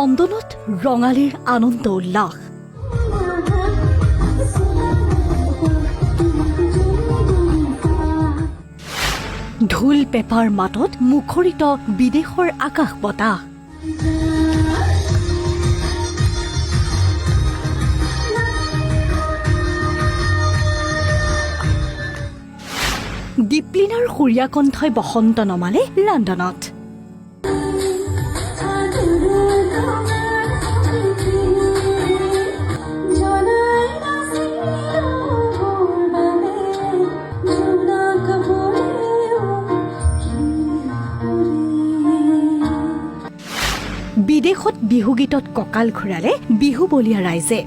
লণ্ডনত ৰঙালীৰ আনন্দ উল্লাস। ঢোল পেপাৰ মাতত মুখৰিত বিদেশৰ আকাশ বতাহ। দীপলিনাৰ সুৰীয়া কণ্ঠই বসন্ত নমালে লণ্ডনত। বিদেশত বিহুগীতত কঁকাল ঘূৰালে বিহু বলীয়া ৰাইজে।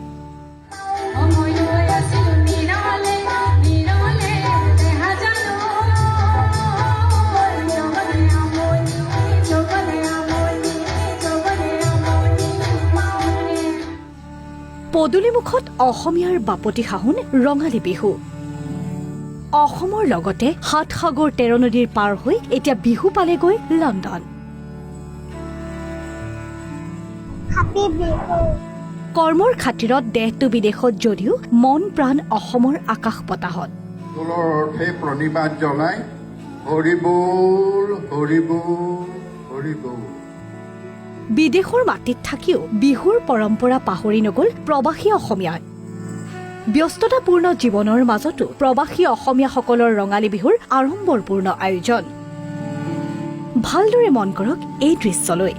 পদূলিমুখত অসমীয়াৰ বাপতি সাহোন ৰঙালী বিহু। অসমৰ লগতে ৭ সাগৰ ১৩ নদীৰ পাৰ হৈ এতিয়া বিহু পালেগৈ লণ্ডন। কৰ্মৰ খাতিৰত দেশটো বিদেশত যদিও মন প্ৰাণ অসমৰ আকাশ বতাহত। ঢোলৰ অৰ্থে প্ৰণিবাদ জনাই হৰি বল হৰি বল হৰি বল। বিদেশৰ মাটিত থাকিও বিহুৰ পৰম্পৰা পাহৰি নগল প্ৰৱাসী অসমীয়াই। ব্যস্ততাপূৰ্ণ জীৱনৰ মাজতো প্ৰৱাসী অসমীয়াসকলৰ ৰঙালী বিহুৰ আড়ম্বৰপূৰ্ণ আয়োজন। ভালদৰে মন কৰক এই দৃশ্যলৈ।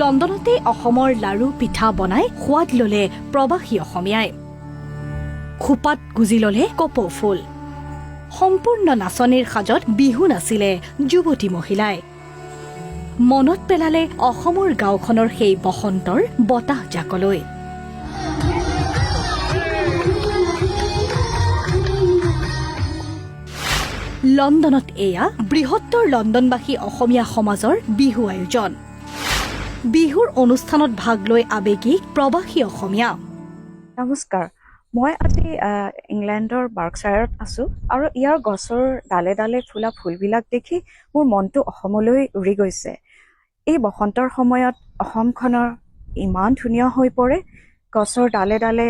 লণ্ডনতে অসমৰ লাৰু পিঠা বনাই সোৱাদ ললে প্ৰৱাসী অসমীয়াই। খোপাত গুজি ললে কপৌ ফুল। সম্পূৰ্ণ নাচনীৰ সাজত বিহু নাচিলে যুৱতী মহিলাই। মনত পেলালে অসমৰ গাঁওখনৰ সেই বসন্তৰ বতাহ জাকলৈ। লণ্ডনত এয়া বৃহত্তৰ লণ্ডনবাসী অসমীয়া সমাজৰ বিহু আয়োজন। বিহুৰ অনুষ্ঠানত ভাগ লৈ আৱেগিক প্ৰৱাসী অসমীয়া। নমস্কাৰ, মই আজি ইংলেণ্ডৰ বাৰ্কশ্বায়াৰত আছোঁ আৰু ইয়াৰ গছৰ ডালে ডালে ফুলা ফুলবিলাক দেখি মোৰ মনটো অসমলৈ উৰি গৈছে। এই বসন্তৰ সময়ত অসমখনৰ ইমান ধুনীয়া হৈ পৰে। গছৰ ডালে ডালে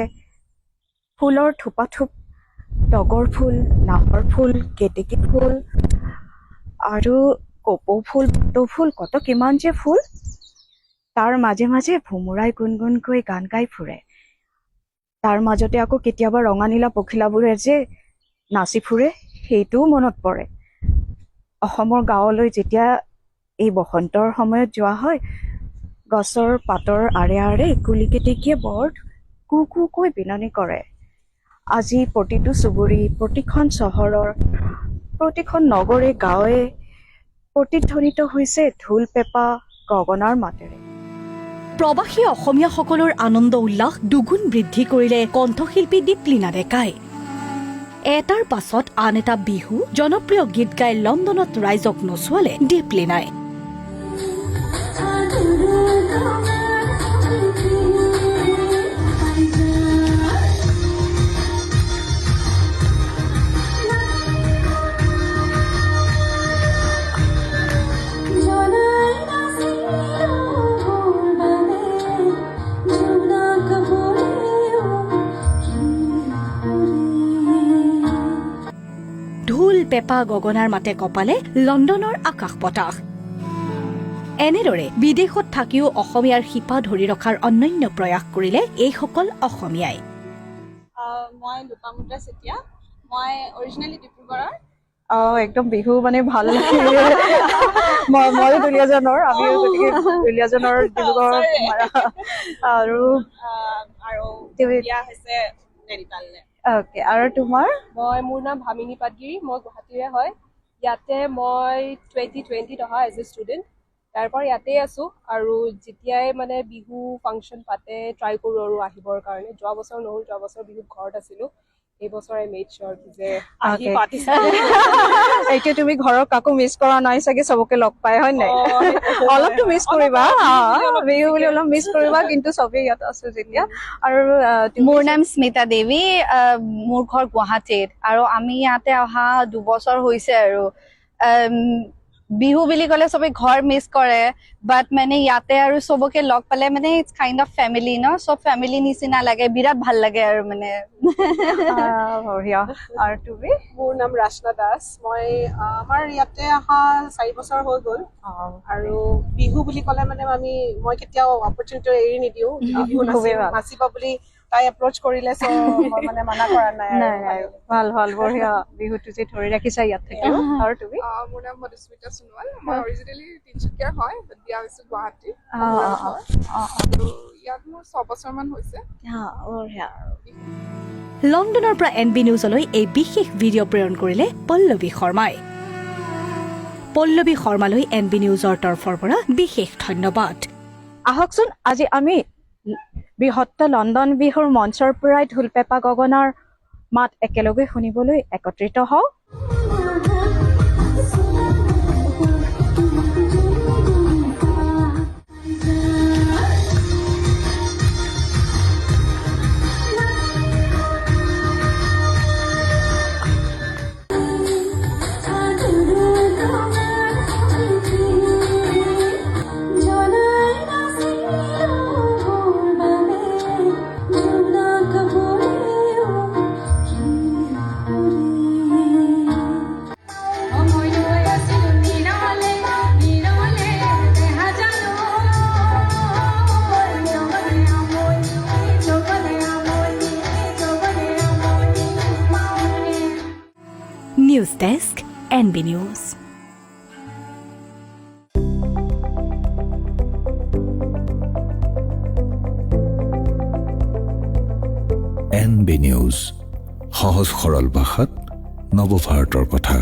ফুলৰ থোপাথোপ, তগৰ ফুল, নাহৰ ফুল, কেতেকী ফুল আৰু কপৌ ফুল, ভাটৌ ফুল, কত কিমান যে ফুল। তাৰ মাজে মাজে ভোমোৰাই গুণগুণকৈ গান গাই ফুৰে। তাৰ মাজতে আকৌ কেতিয়াবা ৰঙানীলা পখিলাবোৰে যে নাচি ফুৰে, সেইটোও মনত পৰে। অসমৰ গাঁৱলৈ যেতিয়া এই বসন্তৰ সময়ত যোৱা হয়, গছৰ পাতৰ আৰে আৰে কুলি কেতেকীয়ে বৰ কু কুকৈ বিননি কৰে। আজি প্ৰতিটো চুবুৰী, প্ৰতিখন চহৰৰ, প্ৰতিখন নগৰে গাঁৱে প্ৰতিধ্বনিত হৈছে ঢোল পেঁপা গগনাৰ মাতেৰে। প্ৰৱাসী অসমীয়াসকলৰ আনন্দ উল্লাস দুগুণ বৃদ্ধি কৰিলে কণ্ঠশিল্পী দীপলিনা ডেকাই। এটাৰ পাছত আন এটা বিহু জনপ্ৰিয় গীত গাই লণ্ডনত ৰাইজক নচুৱালে দীপলিনাই। ঢোল পেঁপা গগনাৰ মাতে কপালে লণ্ডনৰ আকাশ বতাহ। এনেদৰে বিদেশত থাকিও অসমীয়াৰ শিপা ধৰি ৰখাৰ অনন্য প্ৰয়াস কৰিলে এইসকল অসমীয়াই। মই লোপামুদ্ৰা চেতিয়া, মই অৰিজিনেলি ডিব্ৰুগড়ৰ। একদম বিহু মানে ভাল লাগে। ময়ো দুলীয়াজানৰ, আমিও গতিকে দুলীয়াজানৰ ডিব্ৰুগড় আৰু বিয়া হৈছে নেৰিপাললে। অ'কে, আৰু তোমাৰ? মোৰ নাম ভামিনী পাটগিৰি, মই গুৱাহাটীৰে হয়। ইয়াতে মই 2020 অহা এজ এ ষ্টুডেণ্ট। তাৰ পৰা ইয়াতেই আছোঁ আৰু যেতিয়াই মানে বিহু ফাংচন পাতে ট্ৰাই কৰোঁ আৰু আহিবৰ কাৰণে। যোৱা বছৰ নহ'ল, যোৱা বছৰ বিহুত ঘৰত আছিলোঁ। এই বছৰ আই মেড শ্যোৰ যে আহি পাতিছিলোঁ। এতিয়া তুমি ঘৰৰ কাকো মিছ কৰা নাই চাগে, চবকে লগ পাই, হয় নাই? অলপতো মিছ কৰিবা, বিহু বুলি অলপ মিছ কৰিবা, কিন্তু চবেই ইয়াত আছো যেতিয়া। আৰু মোৰ নাম স্মিতা দেৱী, মোৰ ঘৰ গুৱাহাটীত আৰু আমি ইয়াতে অহা 2 বছৰ হৈছে আৰু বিহু বুলি ক'লে চবে ঘৰ মিছ কৰে বাট মানে ইয়াতে আৰু চবকে লগ পালে মানে ইটছ কাইণ্ড অফ ফেমিলি ন চব ফেমিলি নিচিনা লাগে বিৰাট ভাল লাগে আৰু মানে বঢ়িয়া আৰু তুমি মোৰ নাম ৰাচনা দাস মই আমাৰ ইয়াতে অহা 4 বছৰ হৈ গ'ল আৰু বিহু বুলি ক'লে মানে মই কেতিয়াও অপৰচুনিটি এৰি নিদিওঁ বিহু নাচিবা বুলি তাই এপ্ৰ'চ কৰিলে চ' মই মানে মানা কৰা নাই ভাল ভাল বঢ়িয়া বিহুটো যে ধৰি ৰাখিছা ইয়াত থাকিও আৰু তুমি মোৰ নাম মধুস্মিতা সোণোৱাল মই অৰিজিনেলি তিনিচুকীয়াৰ হয় বাট বিয়া হৈছো গুৱাহাটী আৰু ইয়াত মোৰ 6 বছৰমান হৈছে বঢ়িয়া লণ্ডনৰ পৰা NB নিউজলৈ এই বিশেষ ভিডিঅ' প্ৰেৰণ কৰিলে পল্লৱী শৰ্মাই পল্লৱী শৰ্মালৈ NB নিউজৰ তৰফৰ পৰা বিশেষ ধন্যবাদ আহকচোন আজি আমি বৃহত্ত লণ্ডন বিহুৰ মঞ্চৰ পৰাই ঢোল পেঁপা গগনাৰ মাত একেলগে শুনিবলৈ একত্ৰিত হওঁ news desk NB news NB news সহজ সৰল ভাষাত নৱভাৰতৰ কথা